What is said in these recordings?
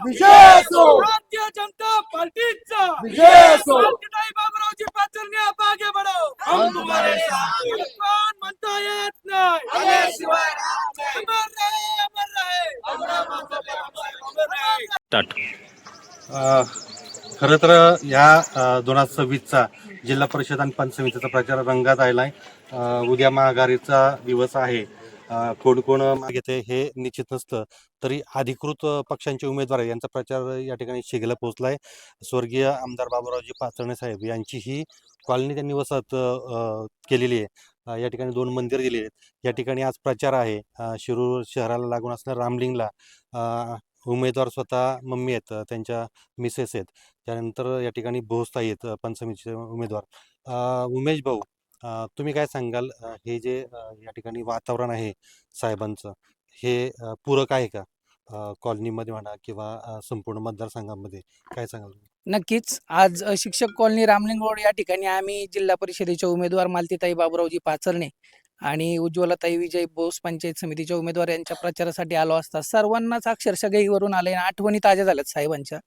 विजय असो, भारतीय जनता पार्टीचा विजय असो, मालतीताई बाबूरावजी पाचरणे आप आगे बढ़ो, हम तुम्हारे साथ हैं. कोण म्हणता येत नाही, आल्याशिवाय राहत नाही. अमर रहे, अमर रहे, अमर रहे. खरं तर या 2026चा जिल्हा परिषद आणि पंचायत समितीचा प्रचार रंगात आलाय. उद्या महाआघाडीचा दिवस आहे. कोण कोण घेते हे निश्चित नसतं, तरी अधिकृत पक्षांचे उमेदवार यांचा प्रचार या ठिकाणी शिगेला पोहोचलाय. स्वर्गीय आमदार बाबूरावजी पाचरणे साहेब यांची ही कॉलनी त्यांनी वसाहत केलेली आहे. या ठिकाणी 2 मंदिर दिली आहेत. या ठिकाणी आज प्रचार आहे. शिरूर शहराला लागून असणाऱ्या रामलिंगला उमेदवार स्वतः मम्मी आहेत, त्यांच्या मिसेस आहेत. त्यानंतर या ठिकाणी भोसताई आहेत, पंचमीचे उमेदवार. उमेश भाऊ, तुम्ही काय सांगाल? हे जे या ठिकाणी वातावरण आहे साहेबांचं, हे पूरक आहे का कॉलनीमध्ये म्हणा किंवा संपूर्ण मतदारसंघामध्ये? काय सांगाल? नक्कीच आज शिक्षक कॉलनी रामलिंग रोड या ठिकाणी आम्ही जिल्हा परिषदेचे उमेदवार मालतीताई बाबूरावजी पाचरणे आणि उज्ज्वलाताई विजय बोस पंचायत समितीच्या उमेदवार यांच्या प्रचारासाठी आलो असता सर्वांनाच अक्षरशः गहीवरून आले, आठवणी ताज्या झाल्यात साहेबांच्या.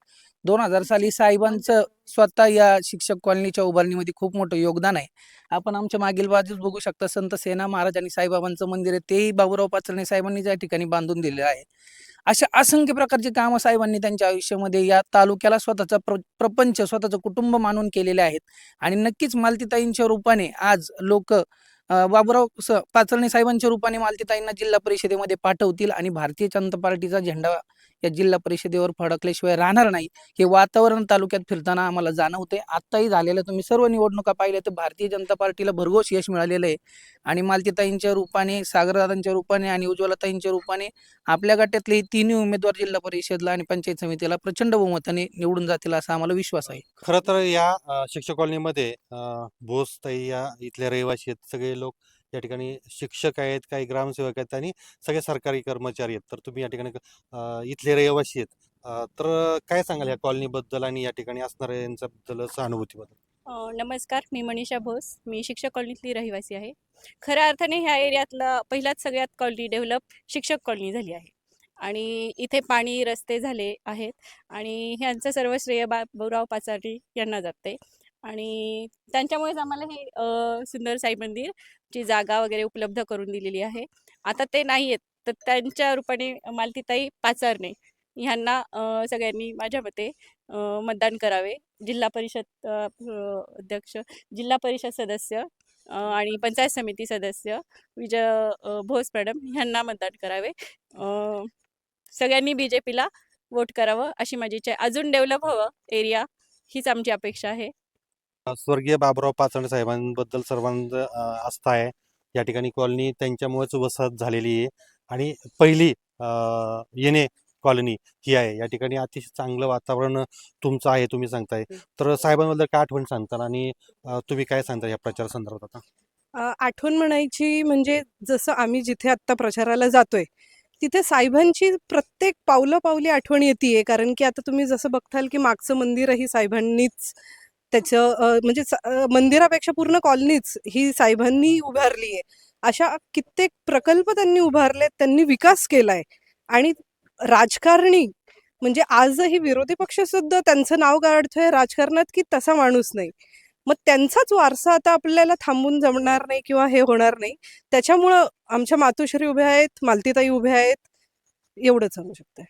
2000 साली साहेबांचं स्वतः या शिक्षक कॉलनीच्या उभारणीमध्ये खूप मोठं योगदान आहे. आपण आमच्या मागील बाजूस बघू शकता, संत सेना महाराज आणि साईबाबांचं मंदिर आहे, तेही बाबूराव पाचरणे साहेबांनी त्या ठिकाणी बांधून दिलेलं आहे. अशा असंख्य प्रकारची कामं साहेबांनी त्यांच्या आयुष्यामध्ये या तालुक्याला स्वतःचा प्रपंच, स्वतःचं कुटुंब मानून केलेले आहेत. आणि नक्कीच मालतीताईंच्या रूपाने आज लोक बाबूराव पाचरणे साहेबांच्या रूपाने मालतीताईंना जिल्हा परिषदेमध्ये पाठवतील आणि भारतीय जनता पार्टीचा झेंडा या जिल्हा परिषदेवर फडकल्याशिवाय राहणार नाही. हे वातावरण तालुक्यात फिरताना आम्हाला जाणवते. आत्ताही झालेल्या तुम्ही सर्व निवडणुका पाहिल्या तर भारतीय जनता पार्टीला भरघोस यश मिळालेलं आहे. आणि मालतीताईंच्या रूपाने, सागरदादांच्या रूपाने आणि उज्ज्वलाताईंच्या रूपाने आपल्या गटातले 3 उमेदवार जिल्हा परिषदला आणि पंचायत समितीला प्रचंड बहुमताने निवडून जातील असा आम्हाला विश्वास आहे. खरं तर या शिक्षक कॉलनीमध्ये भोसताई या इथले रहिवासी आहेत. सगळे लोक या ठिकाणी शिक्षक आहेत, काही ग्रामसेवक आहेत आणि सगळे सरकारी कर्मचारी आहेत. तर तुम्ही या ठिकाणी इथले रहिवासी आहेत. तर काय सांगाल या कॉलनीबद्दल आणि या ठिकाणी असणाऱ्या यांच्याबद्दल, सहानुभूतीबद्दल? नमस्कार, मी मनीषा भोस. मी शिक्षक कॉलनीतली रहिवासी आहे. खऱ्या अर्थाने ह्या एरियातला पहिलाच सगळ्यात कॉलनी डेव्हलप शिक्षक कॉलनी झाली आहे आणि इथे पाणी, रस्ते झाले आहेत आणि ह्यांचं सर्व श्रेय बाबूराव पाचरणे यांना जाते आणि त्यांच्यामुळेच आम्हाला हे सुंदर साई मंदिरची जागा वगैरे उपलब्ध करून दिलेली आहे. आता ते नाही आहेत, तर त्यांच्या रूपाने मालतीताई पाचरणे ह्यांना सगळ्यांनी माझ्या मते मतदान करावे. जिल्हा परिषद अध्यक्ष, जिल्हा परिषद सदस्य आणि पंचायत समिती सदस्य विजय भोस मॅडम ह्यांना मतदान करावे. सगळ्यांनी BJPला वोट करावं अशी माझी इच्छा आहे. अजून डेव्हलप व्हावं एरिया, हीच आमची अपेक्षा आहे. स्वर्गीय बाबूराव पाचरणे साहेबांबद्दल सर्वांचं आस्था आहे. या ठिकाणी कॉलनी त्यांच्यामुळेच वसाहत झालेली आहे आणि पहिली येणे कॉलनी ही आहे. या ठिकाणी अतिशय चांगलं वातावरण तुमचं आहे, तुम्ही सांगताय. तर साहेबांबद्दल काय आठवण सांगताल आणि तुम्ही काय सांगता या प्रचार संदर्भात? आठवण म्हणायची म्हणजे जसं आम्ही जिथे आत्ता प्रचाराला जातोय तिथे साहेबांची प्रत्येक पावलं-पावली आठवण येतीये. कारण की आता तुम्ही जसं बघताल की मागचं मंदिरही साहेबांनीच त्याचं म्हणजे मंदिरापेक्षा पूर्ण कॉलनीच ही साहेबांनी उभारली आहे. अशा कित्येक प्रकल्प त्यांनी उभारलेत, त्यांनी विकास केलाय आणि राजकारणी म्हणजे आजही विरोधी पक्ष सुद्धा त्यांचं नाव काढतोय राजकारणात की तसा माणूस नाही. मग त्यांचाच वारसा आता आपल्याला थांबून जमणार नाही किंवा हे होणार नाही. त्याच्यामुळं आमच्या मातोश्री उभ्या आहेत, मालतीताई उभ्या आहेत, एवढंच सांगू शकते.